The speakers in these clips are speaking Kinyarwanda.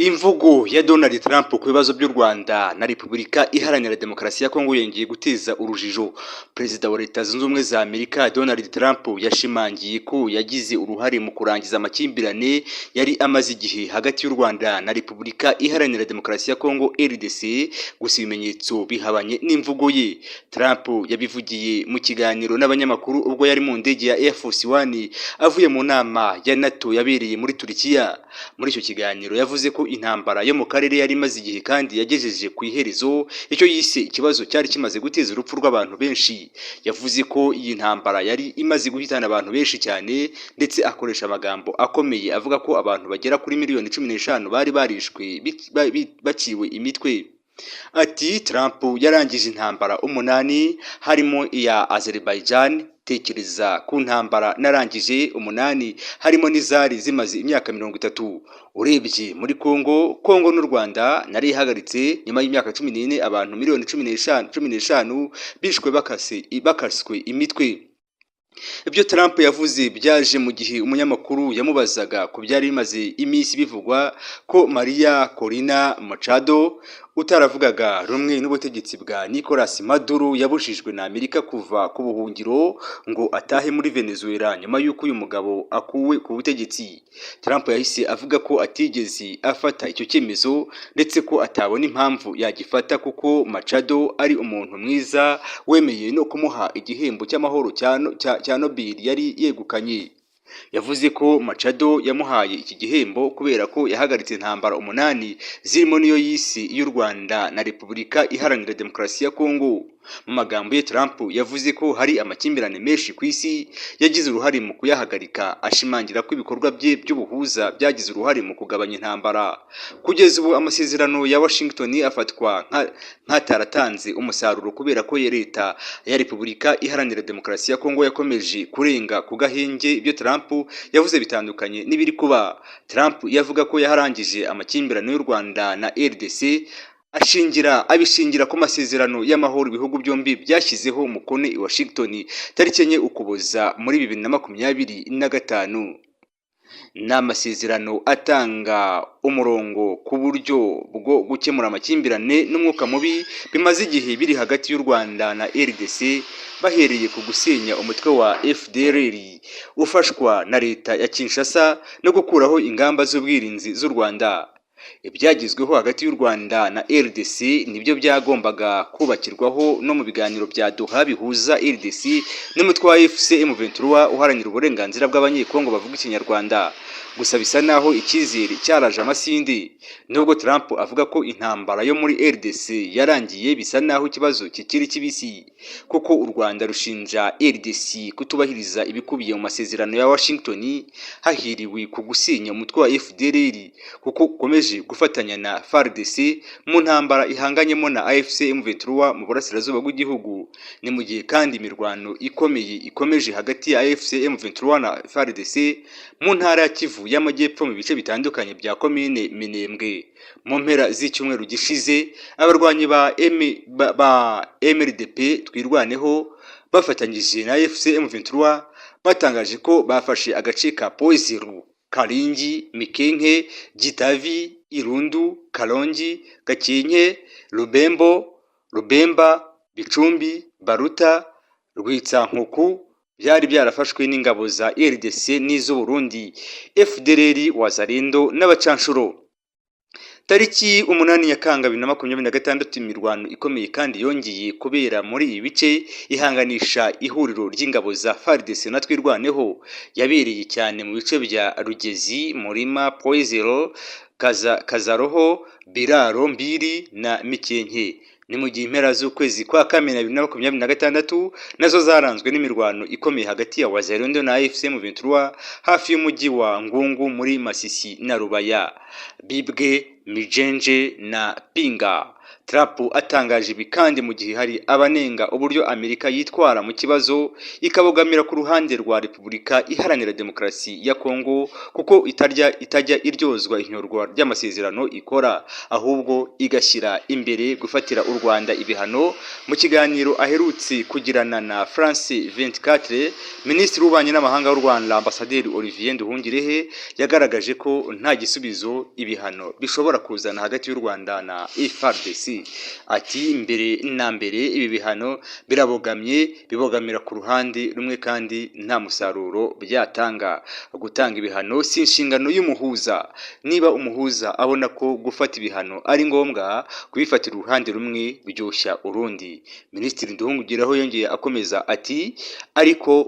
Imvugo ya Donald Trump ku bibazo by'u Rwanda na Repubulika Iharanira Demokarasi ya Kongo yongeye guteza urujijo. Perezida wa Leta Zunze Ubumwe za Amerika Donald Trump yashimangiye ko yagize uruhare mu kurangiza amakimbirane yari amaze igihe hagati y'u Rwanda na Repubulika Iharanira Demokarasi ya Kongo RDC, gusa ibimenyetso bihabanye n'imvugo ye. Trump yabivugiye mu kiganiro n'abanyamakuru ubwo yari mu ndege ya Air Force One avuye mu nama ya NATO yabereye muri Turkiya. Muri icyo kiganiro yavuze ko intambara yo mu karere yari imaze igihe kandi yagejeje ku iherezo icyo yise ikibazo cyari kimaze guteza urupfu rw'abantu benshi. Yavuze ko iyi ntambara yari imaze guhitana abantu benshi cyane, ndetse akoresha amagambo akomeye avuga ko abantu bagera kuri miliyoni 15 bari barishwe baciwe imitwe. Ati Trump yarangije intambara 8 harimo iya Azerbaijan. Tekereza ku ntambara narangije 8 harimo n'izari zimaze imyaka 30. Urebye muri Kongo n'u Rwanda nari ihagaritse nyuma y'imyaka 14 abantu miliyoni 15 bishwe bakaswe imitwe. Ibyo Trump yavuze byaje mu gihe umunyamakuru yamubazaga ku byari bimaze iminsi bivugwa ko Maria Corina Machado utaravugaga rumwe n'ubutegetsi bwa Nicolas Maduro yabujijwe na Amerika kuva ku buhungiro ngo atahe muri Venezuela nyuma y'uko uyu mugabo akuwe ku butegetsi. Trump yahise avuga ko atigeze afata icyo cyemezo, ndetse ko atabona impamvu yagifata kuko Machado ari umuntu mwiza wemeye no kumuha igihembo cy'amahoro cya Nobel yari yegukanye. Yavuze ko Machado yamuhaye iki gihembo kubera ko yahagaritse intambara 8 zirimo niyo yisi y'u Rwanda na Repubulika Iharanira Demokarasi ya Kongo. Mu magambo ye Trump yavuze ko hari amakimbirane menshi ku isi yagize uruhare mu kuyahagarika, ashimangira ko ibikorwa bye by'ubuhuza byagize uruhare mu kugabanya intambara. Kugeza ubu amasezerano ya Washington afatwa nk'ataratanze umusaruro kubera ko Leta ya Repubulika Iharanira Demokarasi ya Kongo yakomeje kurenga ku gahenge. Ibyo Trump yavuze bitandukanye n'ibiri kuba. Trump yavuga ko yaharangije amakimbirane y'u Rwanda na RDC abishingira ku masezerano y'amahoro ibihugu byombi byashyizeho umukono i Washington tariki 4 Ukuboza muri 2025. N'amasezerano atanga umurongo ku buryo bwo gukemura amakimbirane n'umwuka mubi bimaze igihe biri hagati y'u Rwanda na RDC, bahereye ku gusenya umutwe wa FDLR ufashwa na leta ya Kinshasa no gukuraho ingamba z'ubwirinzi z'u Rwanda. Ibyagizweho hagati y'u Rwanda na RDC nibyo byagombaga kubakirwaho no mu biganiro bya Doha bihuza RDC n'umutwe wa M23 uharanira uburenganzira bw'abanyekongo bavuga ikinyarwanda. Gusa bisa naho icyizere cyaraje amasinde. Nubwo Trump avuga ko intambara yo muri RDC yarangiye, bisa naho ikibazo kikiri kibisi, kuko u Rwanda rushinja RDC kutubahiriza ibikubiye mu masezerano ya Washington hahiriwe ku gusenya umutwe wa FDLR, kuko ukomeje gufatanya na FARDC mu ntambara ihanganyemo na AFC M23 mu burasirazuba bw'igihugu. Ni mu gihe kandi imirwano ikomeye ikomeje hagati ya AFC M23 na FARDC mu ntara ya Kivu y'Amajyepfo mu bice bitandukanye bya komine Minembwe. Mu mpera z'icyumweru gishize abarwanyi ba MRDP twirwaneho bafatanyije na AFC M23 batangaje ko bafashe agace ka Poiziru, Karingi, Mikenke, Gitavi, Irundu, Kalongi, Gakenke, Rubemba, Bicumbi, Baruta, Rwitsankuku byari byarafashwe n'ingabo za RDC n'izo Burundi, FDLR, Wazalendo n'abacanshuro. Tariki 8 Nyakanga 2026 imirwano ikomeye kandi yongeye kubera muri ibi bice ihanganisha ihuriro ry'ingabo za FARDC na twirwaneho. Yabereye cyane mu bice bya Rugezi, Murima, Poizero, Kazaroho, Biraro, Mbiri na Mikenke. Ni mu gihe impera z'ukwezi kwa Kamena 2026 nazo zaranzwe n'imirwano ikomeye hagati ya Wazalendo na AFC M23 hafi y'umujyi wa Ngungu muri Masisi na Rubaya, Bibwe, Mijenje na Pinga. Trump atangaje ibi kandi mu gihe hari abanenga uburyo Amerika yitwara mu kibazo ikabogamira ku ruhande rwa Repubulika Iharanira Demokarasi ya Kongo kuko itajya iryozwa inyorwa ry'amasezerano ikora, ahubwo igashyira imbere gufatira u Rwanda ibihano. Mu kiganiro aherutse kugirana na France 24, Minisitiri w'Ububanyi n'Amahanga w'u Rwanda Ambasaderi Olivier Nduhungirehe yagaragaje ko nta gisubizo ibihano bishobora kuzana hagati y'u Rwanda na FARDC. Ati mbere na mbere ibi bihano bibogamira ku ruhande rumwe kandi nta musaruro byatanga. Gutanga ibihano si inshingano y'umuhuza. Niba umuhuza abona ko gufata ibihano ari ngombwa, kubifatira uruhande rumwe biryoshya urundi. Minisitiri Nduhungirehe yongeye akomeza ati ariko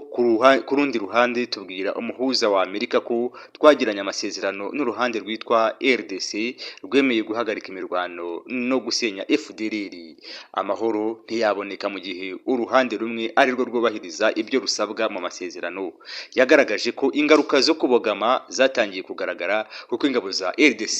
ku rundi ruhande tubwira umuhuza wa Amerika ko twagiranye amasezerano n'uruhande rwitwa RDC rwemeye guhagarika imirwano no gusenya FDLR. Amahoro ntiyaboneka mu gihe uruhande rumwe ari rwo rwubahiriza ibyo rusabwa mu masezerano. Yagaragaje ko ingaruka zo kubogama zatangiye kugaragara kuko ingabo za RDC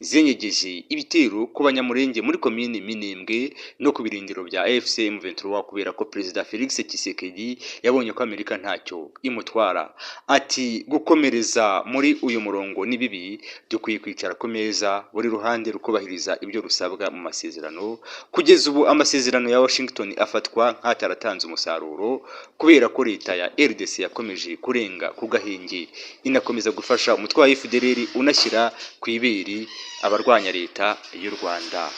zenyegeje ibitero ku banyamurenge muri komini Minembwe no ku birindiro bya AFC M23 kubera ko Perezida Felix Tshisekedi yabonye ko Amerika ntacyo imutwara. Ati gukomereza muri uyu murongo ni bibi, dukwiye kwicara ku meza buri ruhande rukubahiriza ibyo rusabwa mu masezerano. Kugeza ubu amasezerano ya Washington afatwa nk'ataratanze umusaruro kubera ko leta ya RDC yakomeje kurenga ku gahenge, inakomeza gufasha umutwe wa FDLR unashyira ku ibere abarwanya leta y'u Rwanda.